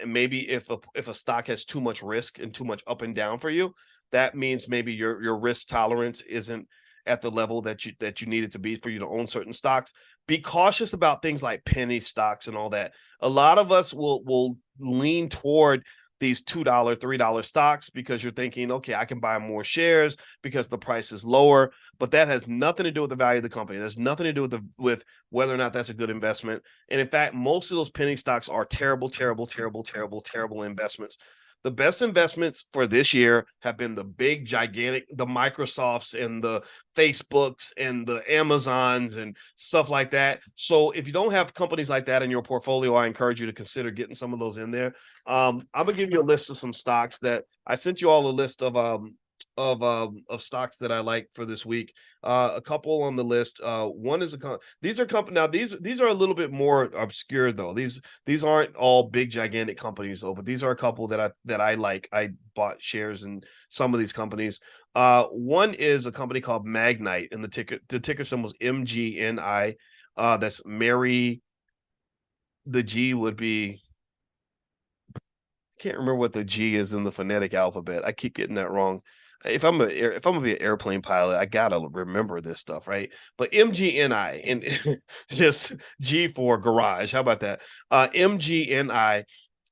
Maybe if a stock has too much risk and too much up and down for you, that means maybe your risk tolerance isn't at the level that you need it to be for you to own certain stocks. Be cautious about things like penny stocks and all that. A lot of us will lean toward these $2, $3 stocks because you're thinking, okay, I can buy more shares because the price is lower, but that has nothing to do with the value of the company. There's nothing to do with whether or not that's a good investment. And in fact, most of those penny stocks are terrible, terrible, terrible, terrible, terrible investments. The best investments for this year have been the big, gigantic, the Microsofts and the Facebooks and the Amazons and stuff like that. So if you don't have companies like that in your portfolio, I encourage you to consider getting some of those in there. I'm gonna give you a list of some stocks that I sent you all a list of stocks that I like for this week. A couple on the list. One is these are company now. These are a little bit more obscure though. These aren't all big gigantic companies though, but these are a couple that I like. I bought shares in some of these companies. One is a company called Magnite, and the ticker symbol is MGNI. That's Mary. The G would be, can't remember what the G is in the phonetic alphabet. I keep getting that wrong. If I'm gonna be an airplane pilot, I gotta remember this stuff, right? But MGNI and just G for garage. How about that? MGNI.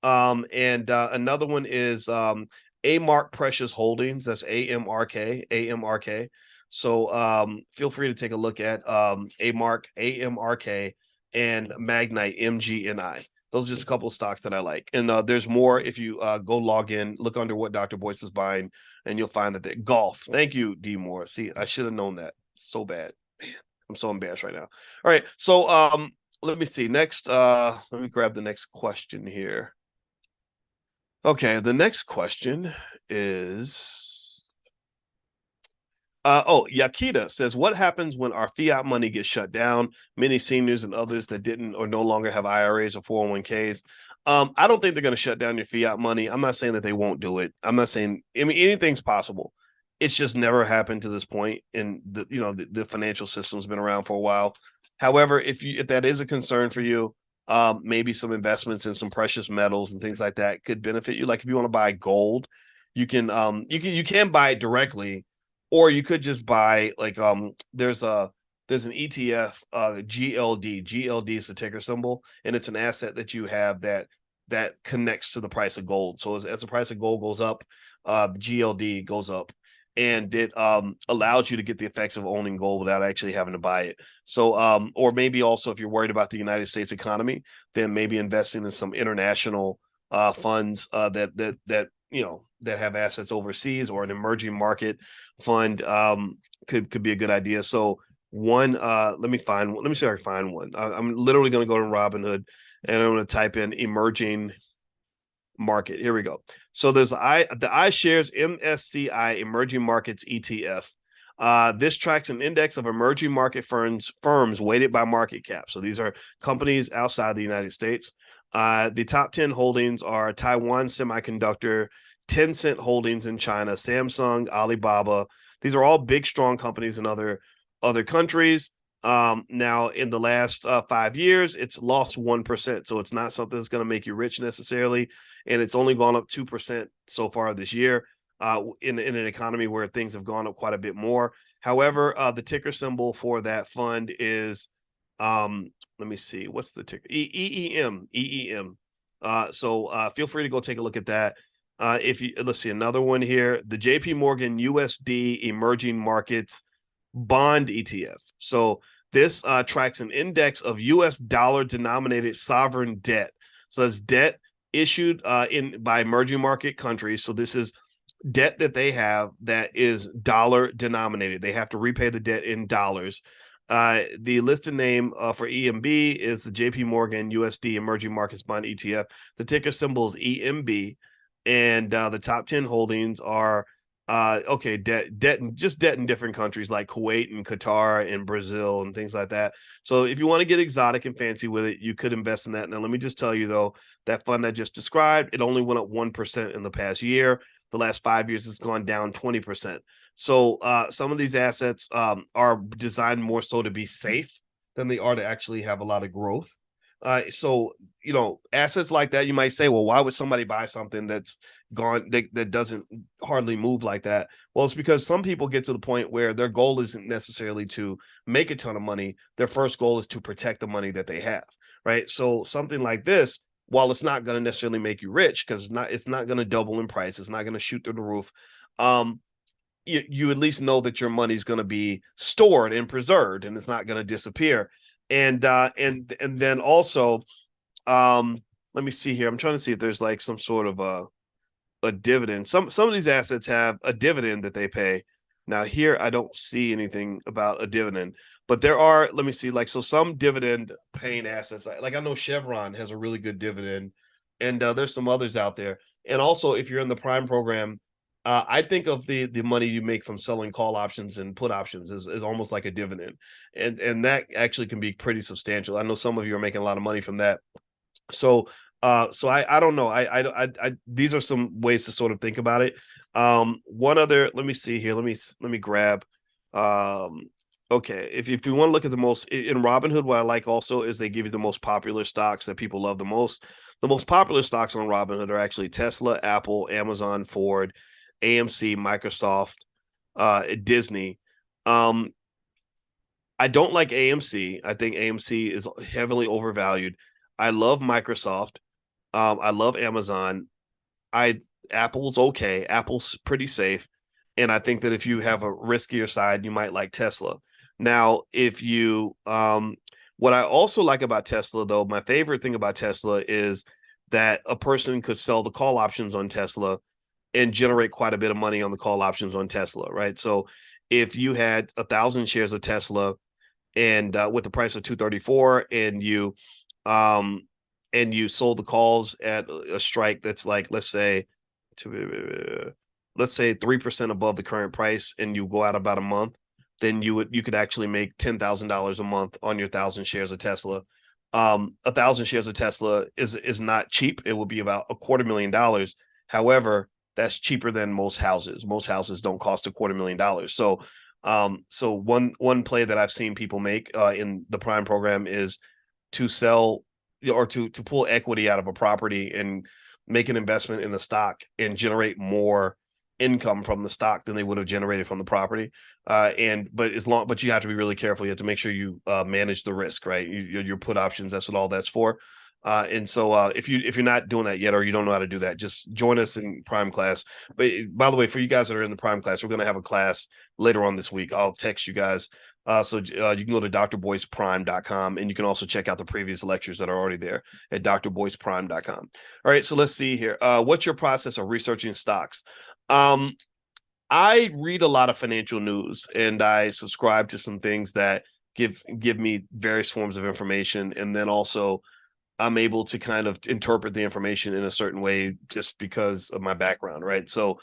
And another one is AMark Precious Holdings. That's AMRK. So feel free to take a look at AMRK, and Magnite MGNI. Those are just a couple of stocks that I like. And there's more if you go log in, look under what Dr. Boyce is buying, and you'll find that they golf. Thank you, D Moore. See, I should have known that. So bad. Man, I'm so embarrassed right now. All right. So let me see. Next, let me grab the next question here. Okay, the next question is Yakita says, what happens when our fiat money gets shut down? Many seniors and others that didn't or no longer have IRAs or 401ks. I don't think they're going to shut down your fiat money. I'm not saying that they won't do it. I'm not saying, I mean, anything's possible. It's just never happened to this point, and the financial system's been around for a while. However, if that is a concern for you, maybe some investments in some precious metals and things like that could benefit you. Like if you want to buy gold, you can buy it directly, or you could just buy like there's an ETF, GLD. GLD is the ticker symbol, and it's an asset that you have that connects to the price of gold. So as the price of gold goes up, the GLD goes up, and it allows you to get the effects of owning gold without actually having to buy it. So or maybe also if you're worried about the United States economy, then maybe investing in some international funds that have assets overseas, or an emerging market fund could be a good idea. So one, let me see if I can find one. I'm literally going to go to Robinhood, and I'm going to type in emerging market. Here we go. So there's the iShares MSCI Emerging Markets ETF. This tracks an index of emerging market firms weighted by market cap. So these are companies outside the United States. The top 10 holdings are Taiwan Semiconductor, Tencent Holdings in China, Samsung, Alibaba. These are all big, strong companies in other countries. Now, in the last 5 years, it's lost 1%. So it's not something that's going to make you rich necessarily. And it's only gone up 2% so far this year in an economy where things have gone up quite a bit more. However, the ticker symbol for that fund is, let me see, what's the ticker? EEM. So feel free to go take a look at that. Let's see, another one here, the JP Morgan USD Emerging Markets Bond ETF. So this tracks an index of US dollar denominated sovereign debt. So it's debt issued by emerging market countries. So this is debt that they have that is dollar denominated. They have to repay the debt in dollars. The listed name for EMB is the JP Morgan USD Emerging Markets Bond ETF. The ticker symbol is EMB, and the top 10 holdings are debt in different countries like Kuwait and Qatar and Brazil and things like that. So if you want to get exotic and fancy with it, you could invest in that. Now, let me just tell you though, that fund I just described, it only went up 1% in the past year. The last 5 years, it's gone down 20%. So some of these assets are designed more so to be safe than they are to actually have a lot of growth. So, assets like that, you might say, well, why would somebody buy something that's gone that doesn't hardly move like that? Well, it's because some people get to the point where their goal isn't necessarily to make a ton of money. Their first goal is to protect the money that they have, right? So something like this, while it's not going to necessarily make you rich, because it's not going to double in price, it's not going to shoot through the roof. You at least know that your money is going to be stored and preserved, and it's not going to disappear. And then also, let me see here. I'm trying to see if there's like some sort of a dividend. Some of these assets have a dividend that they pay. Now here I don't see anything about a dividend, but there are. Let me see. Like, so some dividend paying assets. Like I know Chevron has a really good dividend, and there's some others out there. And also, if you're in the Prime program, I think of the money you make from selling call options and put options is almost like a dividend, and that actually can be pretty substantial. I know some of you are making a lot of money from that. So I don't know. I these are some ways to sort of think about it. One other, let me see here. Let me grab. Okay, if you want to look at the most in Robinhood, what I like also is they give you the most popular stocks that people love the most. The most popular stocks on Robinhood are actually Tesla, Apple, Amazon, Ford, AMC, Microsoft, Disney. I don't like AMC. I think AMC is heavily overvalued. I love Microsoft. I love Amazon. Apple's okay. Apple's pretty safe. And I think that if you have a riskier side, you might like Tesla. Now, if you what I also like about Tesla, though, my favorite thing about Tesla is that a person could sell the call options on Tesla and generate quite a bit of money on the call options on Tesla, right? So if you had 1,000 shares of Tesla and with the price of 234, and you sold the calls at a strike that's like, let's say 3% above the current price, and you go out about a month, then you could actually make $10,000 a month on your 1,000 shares of Tesla. 1,000 shares of Tesla is not cheap. It will be about $250,000. However, that's cheaper than most houses. Most houses don't cost $250,000. So one play that I've seen people make in the Prime program is to sell or to pull equity out of a property and make an investment in the stock and generate more income from the stock than they would have generated from the property. But you have to be really careful. You have to make sure you manage the risk, right? Your put options, that's what all that's for. If you're not doing that yet, or you don't know how to do that, just join us in Prime class. But by the way, for you guys that are in the Prime class, we're going to have a class later on this week. I'll text you guys. So you can go to drboyceprime.com, and you can also check out the previous lectures that are already there at drboyceprime.com. All right, so let's see here. What's your process of researching stocks? I read a lot of financial news, and I subscribe to some things that give me various forms of information, and then also I'm able to kind of interpret the information in a certain way just because of my background, right? So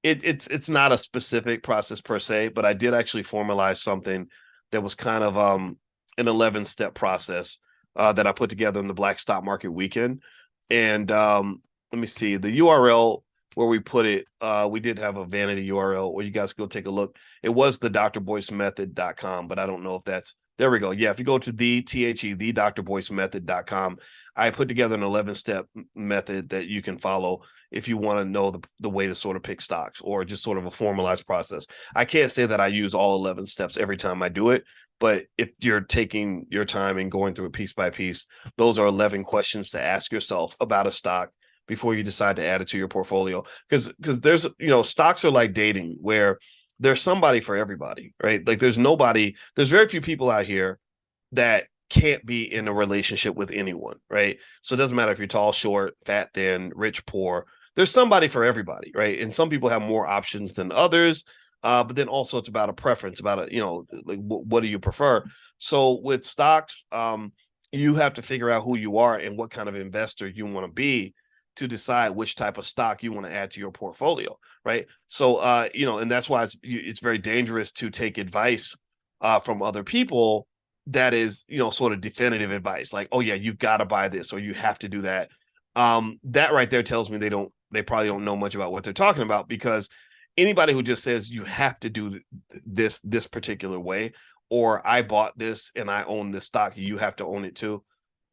it's not a specific process per se, but I did actually formalize something that was kind of an 11-step process that I put together in the Black Stock Market Weekend. And let me see, the URL where we put it, we did have a vanity URL where you guys go take a look. It was the drboycemethod.com, but I don't know if that's, there we go. Yeah, if you go to the drboycemethod.com, I put together an 11-step method that you can follow if you want to know the way to sort of pick stocks, or just sort of a formalized process. I can't say that I use all 11 steps every time I do it, but if you're taking your time and going through it piece by piece, those are 11 questions to ask yourself about a stock before you decide to add it to your portfolio. Because there's, stocks are like dating, where there's somebody for everybody, right? Like there's very few people out here that can't be in a relationship with anyone, right? So it doesn't matter if you're tall, short, fat, thin, rich, poor. There's somebody for everybody, right? And some people have more options than others. But then also it's about a preference, about what do you prefer? So with stocks, you have to figure out who you are and what kind of investor you want to be to decide which type of stock you want to add to your portfolio, right? So, and that's why it's very dangerous to take advice from other people that is, sort of definitive advice, like, oh yeah, you got to buy this or you have to do that. That right there tells me they probably don't know much about what they're talking about, because anybody who just says you have to do this particular way or I bought this and I own this stock, you have to own it too.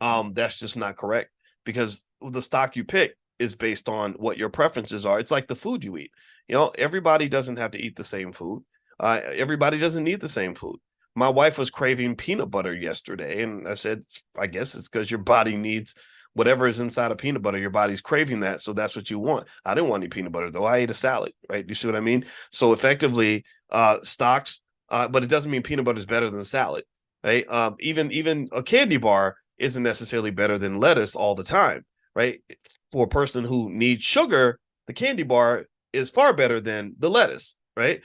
That's just not correct, because the stock you pick is based on what your preferences are. It's like the food you eat. Everybody doesn't have to eat the same food. Everybody doesn't need the same food. My wife was craving peanut butter yesterday, and I said, I guess it's because your body needs whatever is inside of peanut butter. Your body's craving that, so that's what you want. I didn't want any peanut butter, though. I ate a salad, right? You see what I mean? So effectively, stocks, but it doesn't mean peanut butter is better than salad, right? Even a candy bar isn't necessarily better than lettuce all the time, right? For a person who needs sugar, the candy bar is far better than the lettuce, right?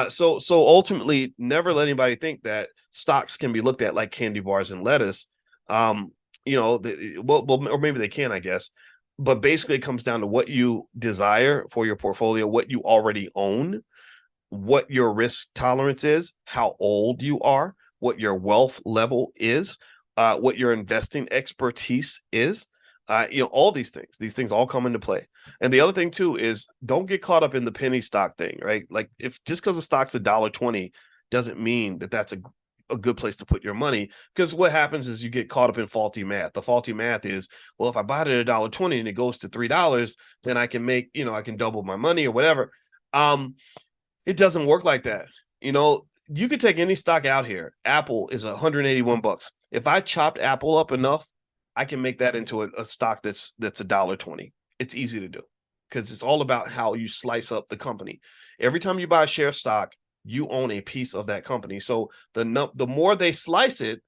So ultimately, never let anybody think that stocks can be looked at like candy bars and lettuce. Or maybe they can, I guess. But basically, it comes down to what you desire for your portfolio, what you already own, what your risk tolerance is, how old you are, what your wealth level is, what your investing expertise is. All these things all come into play. And the other thing too is, don't get caught up in the penny stock thing, right? Like, if just because the stock's $1.20 doesn't mean that that's a good place to put your money, because what happens is you get caught up in faulty math. The faulty math is, well, if I buy it at $1.20 and it goes to $3, then I can make, I can double my money or whatever. It doesn't work like that. You could take any stock out here. Apple is $181. If I chopped Apple up enough, I can make that into a stock that's $1.20. It's easy to do, because it's all about how you slice up the company. Every time you buy a share stock, you own a piece of that company. So the more they slice it,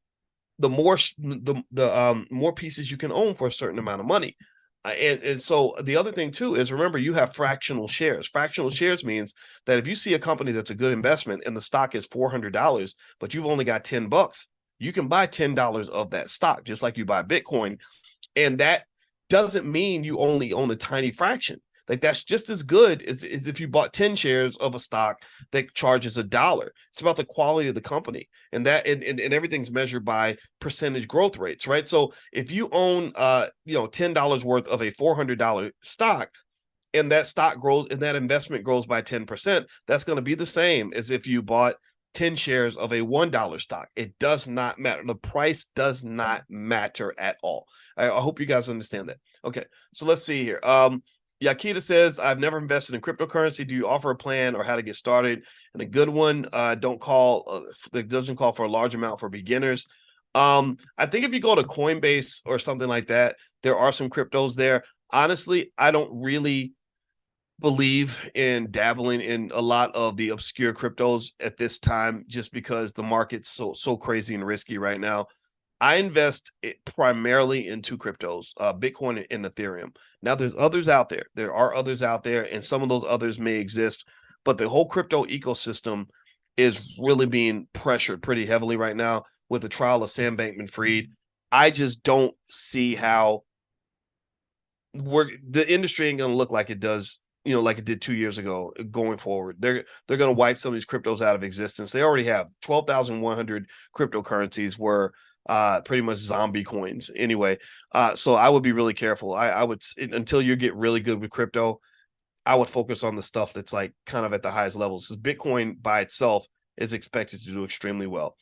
the more pieces you can own for a certain amount of money. And so the other thing too is, remember, you have fractional shares. Fractional shares means that if you see a company that's a good investment and the stock is $400, but you've only got $10, you can buy $10 of that stock, just like you buy Bitcoin. And that doesn't mean you only own a tiny fraction. Like, that's just as good as if you bought 10 shares of a stock that charges $1. It's about the quality of the company, and everything's measured by percentage growth rates, right? So if you own $10 worth of a $400 stock, and that stock grows and that investment grows by 10%, that's going to be the same as if you bought 10 shares of a $1 stock. It does not matter. The price does not matter at all. I hope you guys understand that. Okay, so let's see here. Yakita says, I've never invested in cryptocurrency. Do you offer a plan or how to get started? And a good one, that doesn't call for a large amount for beginners. I think if you go to Coinbase or something like that, there are some cryptos there. Honestly, I don't really believe in dabbling in a lot of the obscure cryptos at this time, just because the market's so crazy and risky right now. I invest primarily in two cryptos, Bitcoin and Ethereum. Now, there's others out there. There are others out there, and some of those others may exist, but the whole crypto ecosystem is really being pressured pretty heavily right now with the trial of Sam Bankman-Fried. I just don't see how the industry ain't going to look like it does, like it did 2 years ago going forward. They're going to wipe some of these cryptos out of existence. They already have 12,100 cryptocurrencies were pretty much zombie coins anyway. So I would be really careful. I would, until you get really good with crypto, I would focus on the stuff that's like kind of at the highest levels, because Bitcoin by itself is expected to do extremely well.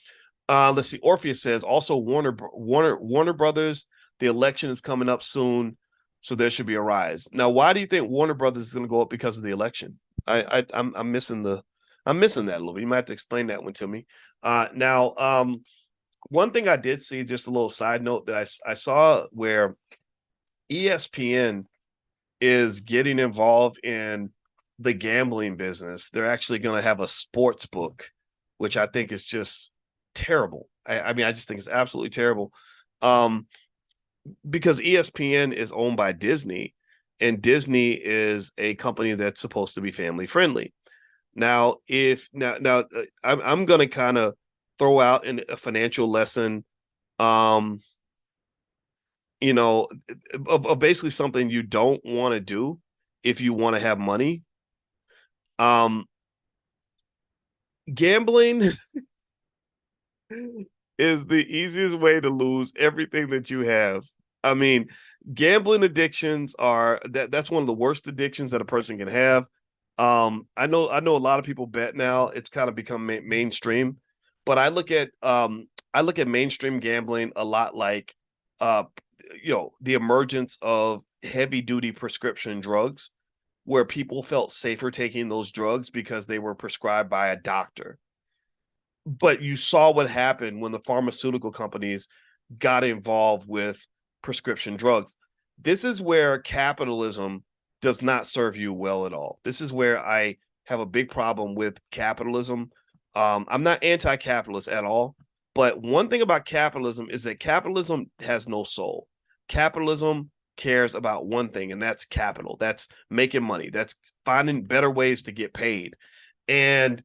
Let's see. Orpheus says, also Warner Brothers, the election is coming up soon, so there should be a rise. Now, why do you think Warner Brothers is going to go up because of the election? I'm missing that a little bit. You might have to explain that one to me. One thing I did see, just a little side note, that I saw where ESPN is getting involved in the gambling business. They're actually going to have a sports book, which I think is just terrible. I mean, I just think it's absolutely terrible. Because ESPN is owned by Disney, and Disney is a company that's supposed to be family friendly. Now, I'm going to kind of throw out a financial lesson, of basically something you don't want to do if you want to have money. Gambling is the easiest way to lose everything that you have. I mean, gambling addictions that's one of the worst addictions that a person can have. I know a lot of people bet now. It's kind of become mainstream. but I look at mainstream gambling a lot like the emergence of heavy duty prescription drugs, where people felt safer taking those drugs because they were prescribed by a doctor. But you saw what happened when the pharmaceutical companies got involved with prescription drugs. This is where capitalism does not serve you well at all. This is where I have a big problem with capitalism. I'm not anti-capitalist at all, but one thing about capitalism is that capitalism has no soul. Capitalism cares about one thing, and that's capital. That's making money. That's finding better ways to get paid. And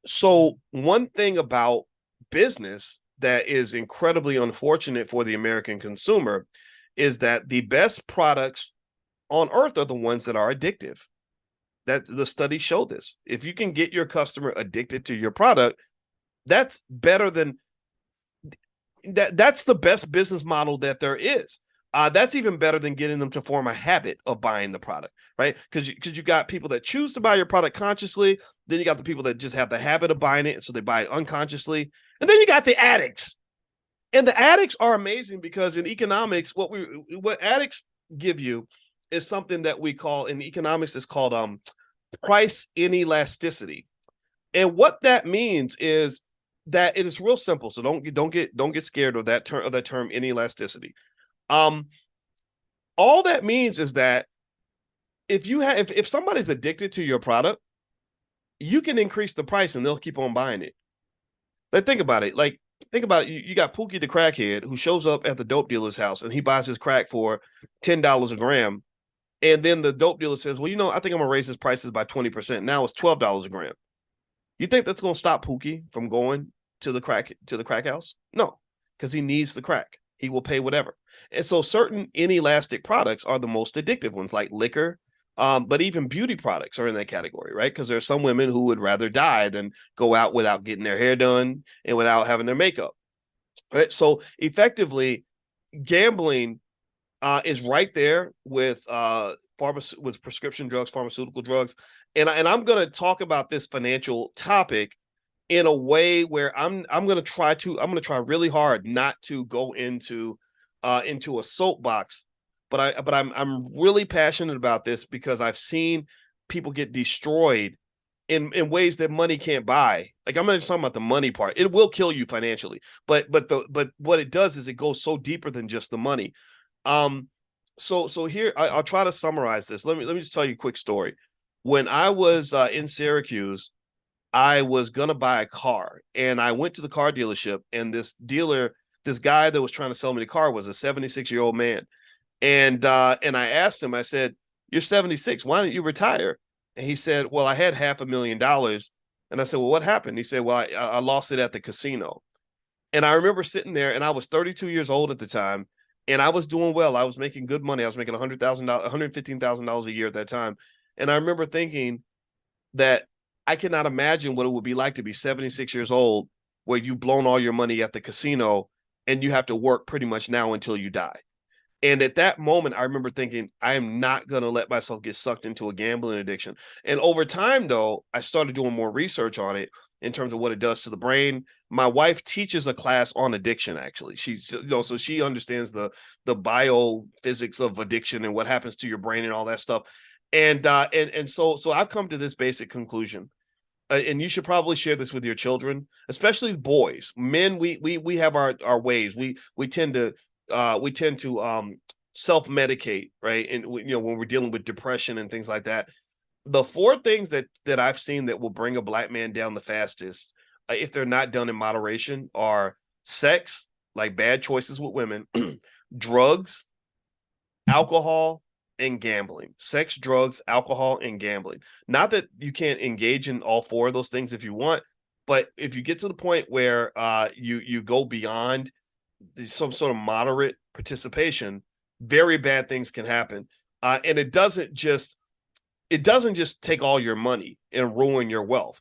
so one thing about business that is incredibly unfortunate for the American consumer is that the best products on earth are the ones that are addictive. That the studies show this. If you can get your customer addicted to your product, that's better than that. That's the best business model that there is. That's even better than getting them to form a habit of buying the product, right? Because you got people that choose to buy your product consciously. Then you got the people that just have the habit of buying it, so they buy it unconsciously. And then you got the addicts. And the addicts are amazing because in economics, what addicts give you is something that we call in economics is called price inelasticity. And what that means is that it is real simple. So don't get scared of that term inelasticity. All that means is that if somebody's addicted to your product, you can increase the price and they'll keep on buying it. Like think about it. You got Pookie the crackhead who shows up at the dope dealer's house and he buys his crack for $10 a gram. And then the dope dealer says, well, I think I'm gonna raise his prices by 20%. Now it's $12 a gram. You think that's gonna stop Pookie from going to the crack house? No, because he needs the crack. He will pay whatever. And so certain inelastic products are the most addictive ones, like liquor, but even beauty products are in that category, right? Because there's some women who would rather die than go out without getting their hair done and without having their makeup. Right? So effectively, gambling is right there with prescription drugs, pharmaceutical drugs, and I'm going to talk about this financial topic in a way where I'm going to try really hard not to go into a soapbox, but I'm really passionate about this because I've seen people get destroyed in ways that money can't buy. Like I'm not just talking about the money part. It will kill you financially, but what it does is it goes so deeper than just the money. So here I'll try to summarize this. Let me just tell you a quick story. When I was in Syracuse, I was gonna buy a car, and I went to the car dealership, and this guy that was trying to sell me the car was a 76-year-old man, and I asked him, I said, "You're 76. Why don't you retire?" And he said, "Well, I had $500,000." And I said, "Well, what happened?" He said, "Well, I lost it at the casino." And I remember sitting there, and I was 32 years old at the time, and I was doing well. I was making good money. I was making $100,000, $115,000 a year at that time. And I remember thinking that I cannot imagine what it would be like to be 76 years old, where you've blown all your money at the casino and you have to work pretty much now until you die. And at that moment, I remember thinking, I am not going to let myself get sucked into a gambling addiction. And over time, though, I started doing more research on it in terms of what it does to the brain. My wife teaches a class on addiction, actually. So she understands the biophysics of addiction and what happens to your brain and all that stuff. And so I've come to this basic conclusion. And you should probably share this with your children, especially boys. Men, we have our ways. We tend to self-medicate, right? And when we're dealing with depression and things like that. The four things that I've seen that will bring a black man down the fastest, if they're not done in moderation, are sex, like bad choices with women, drugs, alcohol, and gambling. Sex, drugs, alcohol, and gambling. Not that you can't engage in all four of those things if you want, but if you get to the point where you go beyond some sort of moderate participation, very bad things can happen. And it doesn't just take all your money and ruin your wealth.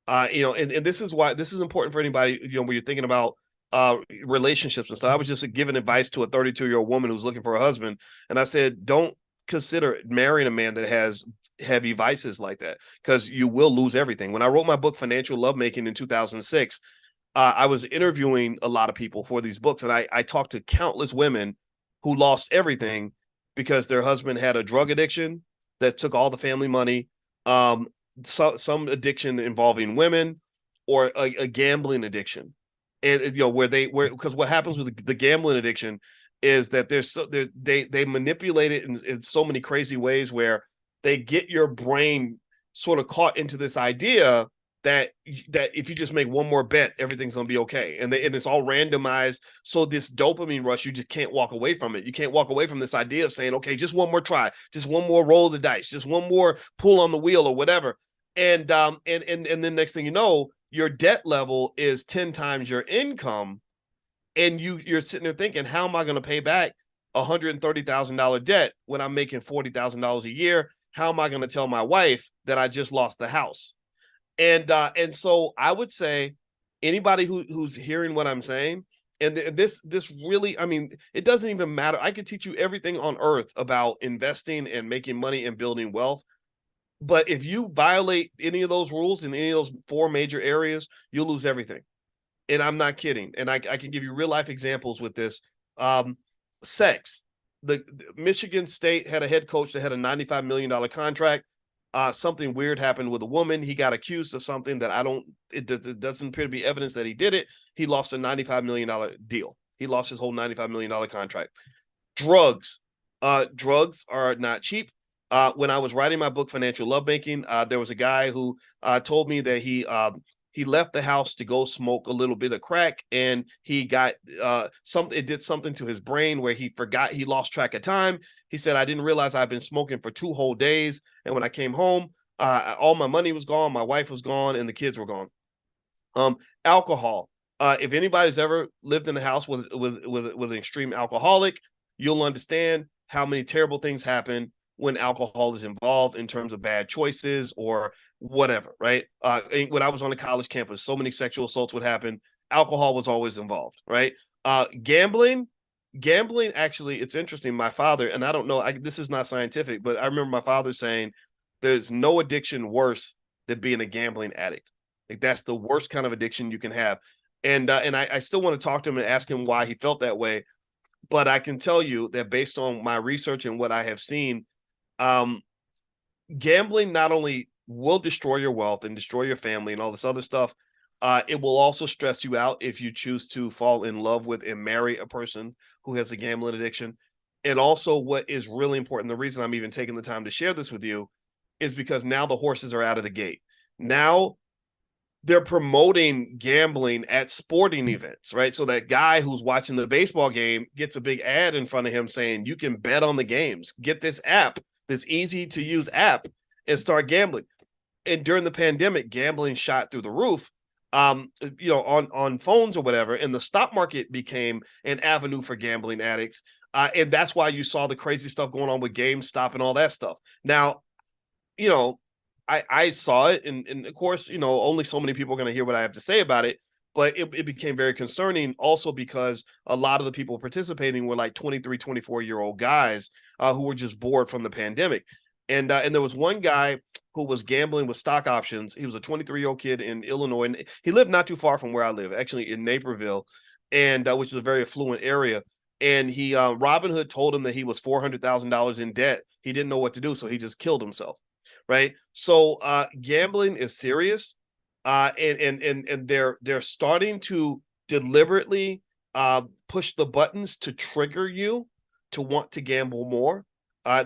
And this is why this is important for anybody, when you're thinking about relationships and stuff. I was just giving advice to a 32-year-old woman who's looking for a husband. And I said, don't consider marrying a man that has heavy vices like that, because you will lose everything. When I wrote my book, Financial Lovemaking, in 2006, I was interviewing a lot of people for these books, and I talked to countless women who lost everything because their husband had a drug addiction that took all the family money, some addiction involving women, or a gambling addiction. And because what happens with the gambling addiction is that they manipulate it in so many crazy ways where they get your brain sort of caught into this idea that if you just make one more bet, everything's gonna be okay, and it's all randomized. So this dopamine rush, you just can't walk away from it. You can't walk away from this idea of saying, okay, just one more try, just one more roll of the dice, just one more pull on the wheel or whatever. And then next thing you know, your debt level is 10 times your income, and you're sitting there thinking, how am I going to pay back $130,000 debt when I'm making $40,000 a year? How am I going to tell my wife that I just lost the house? And so I would say anybody who's hearing what I'm saying, and this really, I mean, it doesn't even matter. I could teach you everything on earth about investing and making money and building wealth. But if you violate any of those rules in any of those 4 major areas, you'll lose everything. And I'm not kidding. And I can give you real life examples with this. Sex. The Michigan State had a head coach that had a $95 million contract. Something weird happened with a woman. He got accused of something that it doesn't appear to be evidence that he did it. He lost a $95 million deal. He lost his whole $95 million contract. Drugs. Drugs are not cheap. When I was writing my book, Financial Lovemaking, there was a guy who told me that he left the house to go smoke a little bit of crack, and he got it did something to his brain where he lost track of time. He said, I didn't realize I've been smoking for 2 whole days. And when I came home, all my money was gone. My wife was gone, and the kids were gone. Alcohol. If anybody's ever lived in a house with an extreme alcoholic, you'll understand how many terrible things happen when alcohol is involved in terms of bad choices or whatever, right? When I was on a college campus, so many sexual assaults would happen. Alcohol was always involved, right? Gambling, actually, it's interesting. My father, and I don't know, this is not scientific, but I remember my father saying there's no addiction worse than being a gambling addict. Like, that's the worst kind of addiction you can have. And I still want to talk to him and ask him why he felt that way. But I can tell you that based on my research and what I have seen, gambling not only will destroy your wealth and destroy your family and all this other stuff, it will also stress you out if you choose to fall in love with and marry a person who has a gambling addiction. And also, what is really important, the reason I'm even taking the time to share this with you, is because now the horses are out of the gate. Now they're promoting gambling at sporting events, right? So that guy who's watching the baseball game gets a big ad in front of him saying, you can bet on the games. Get this app, this easy to use app, and start gambling. And during the pandemic, gambling shot through the roof, on phones or whatever. And the stock market became an avenue for gambling addicts. And that's why you saw the crazy stuff going on with GameStop and all that stuff. Now, I saw it, and of course, only so many people are going to hear what I have to say about it, but it became very concerning also because a lot of the people participating were like 23, 24-year-old guys who were just bored from the pandemic. And there was one guy who was gambling with stock options. He was a 23-year-old kid in Illinois, and he lived not too far from where I live, actually in Naperville, and which is a very affluent area. And Robinhood told him that he was $400,000 in debt. He didn't know what to do, so he just killed himself. Right. So gambling is serious. And they're starting to deliberately push the buttons to trigger you to want to gamble more.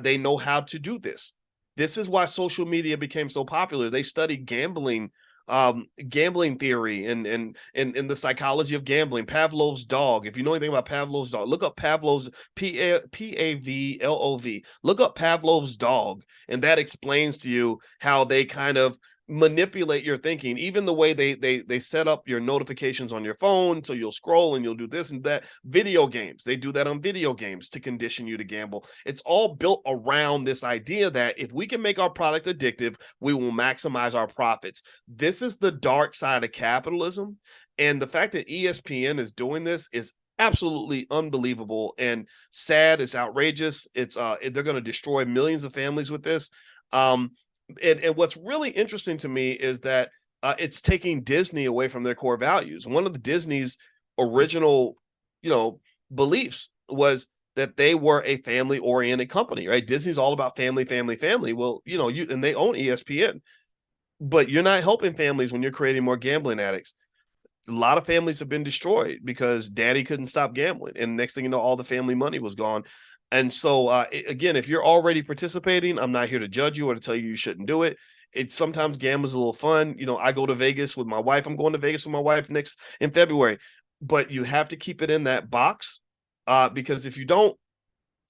They know how to do this. This is why social media became so popular. They studied gambling theory and the psychology of gambling. Pavlov's dog. If you know anything about Pavlov's dog, look up Pavlov's Pavlov. Look up Pavlov's dog, and that explains to you how they kind of manipulate your thinking. Even the way they set up your notifications on your phone, so you'll scroll and you'll do this and that. Video games, they do that on video games to condition you to gamble. It's all built around this idea that if we can make our product addictive, we will maximize our profits. This is the dark side of capitalism, and the fact that ESPN is doing this is absolutely unbelievable and sad. It's outrageous. It's they're going to destroy millions of families with this. And what's really interesting to me is that it's taking Disney away from their core values. One of the Disney's original, beliefs was that they were a family-oriented company, right? Disney's all about family, family, family. Well, and they own ESPN, but you're not helping families when you're creating more gambling addicts. A lot of families have been destroyed because daddy couldn't stop gambling. And next thing you know, all the family money was gone. And so, again, if you're already participating, I'm not here to judge you or to tell you shouldn't do it. It's sometimes gambling's a little fun. I go to Vegas with my wife. I'm going to Vegas with my wife next in February, but you have to keep it in that box, because if you don't,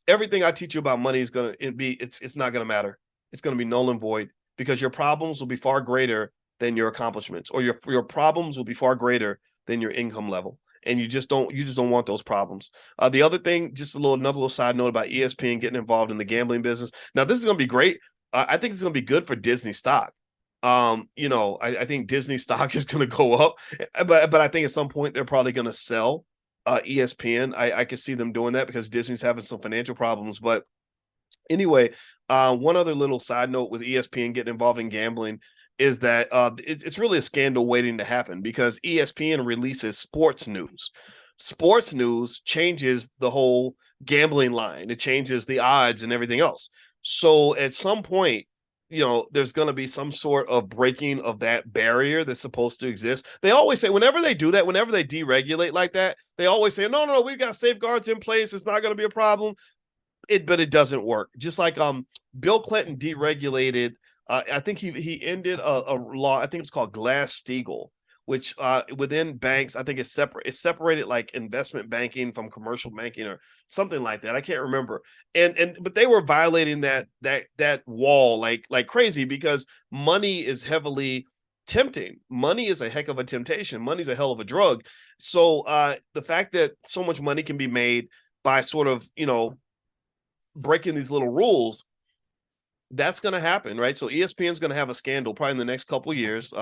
everything I teach you about money is it's not going to matter. It's going to be null and void because your problems will be far greater than your accomplishments, or your problems will be far greater than your income level. And you just don't want those problems. The other thing, just another little side note about ESPN getting involved in the gambling business. Now, this is going to be great. I think it's going to be good for Disney stock. I think Disney stock is going to go up, but I think at some point they're probably going to sell ESPN. I could see them doing that because Disney's having some financial problems. But anyway, one other little side note with ESPN getting involved in gambling is that it's really a scandal waiting to happen because ESPN releases sports news. Sports news changes the whole gambling line. It changes the odds and everything else. So at some point, there's going to be some sort of breaking of that barrier that's supposed to exist. They always say, whenever they do that, whenever they deregulate like that, they always say, no, we've got safeguards in place. It's not going to be a problem. But it doesn't work. Just like Bill Clinton deregulated. I think he ended a law. I think it's called Glass-Steagall, which within banks, I think it's separate. It's separated like investment banking from commercial banking or something like that. I can't remember. But they were violating that wall like crazy because money is heavily tempting. Money is a heck of a temptation. Money's a hell of a drug. So the fact that so much money can be made by sort of breaking these little rules, that's going to happen, right? So ESPN's going to have a scandal probably in the next couple of years.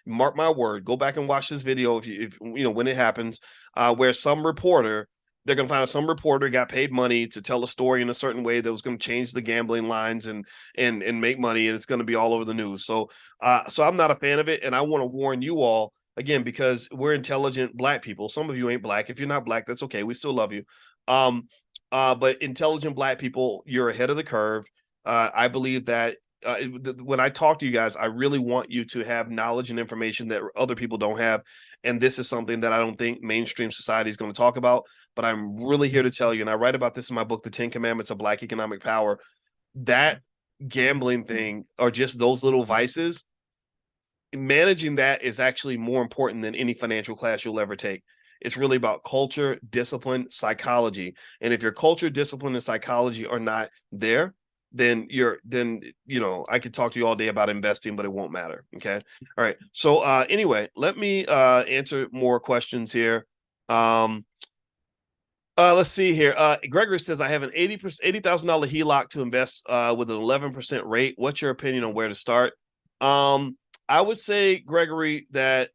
Mark my word. Go back and watch this video if when it happens, where they're going to find out some reporter got paid money to tell a story in a certain way that was going to change the gambling lines and make money, and it's going to be all over the news. So I'm not a fan of it, and I want to warn you all again because we're intelligent Black people. Some of you ain't Black. If you're not Black, that's okay. We still love you. But intelligent Black people, you're ahead of the curve. I believe that when I talk to you guys, I really want you to have knowledge and information that other people don't have. And this is something that I don't think mainstream society is going to talk about. But I'm really here to tell you, and I write about this in my book, The 10 Commandments of Black Economic Power, that gambling thing or just those little vices, managing that is actually more important than any financial class you'll ever take. It's really about culture, discipline, psychology. And if your culture, discipline, and psychology are not there, then I could talk to you all day about investing, but it won't matter. Okay. All right. So anyway, let me answer more questions here. Let's see here. Gregory says, I have an $80,000 HELOC to invest with an 11% rate. What's your opinion on where to start? I would say, Gregory, that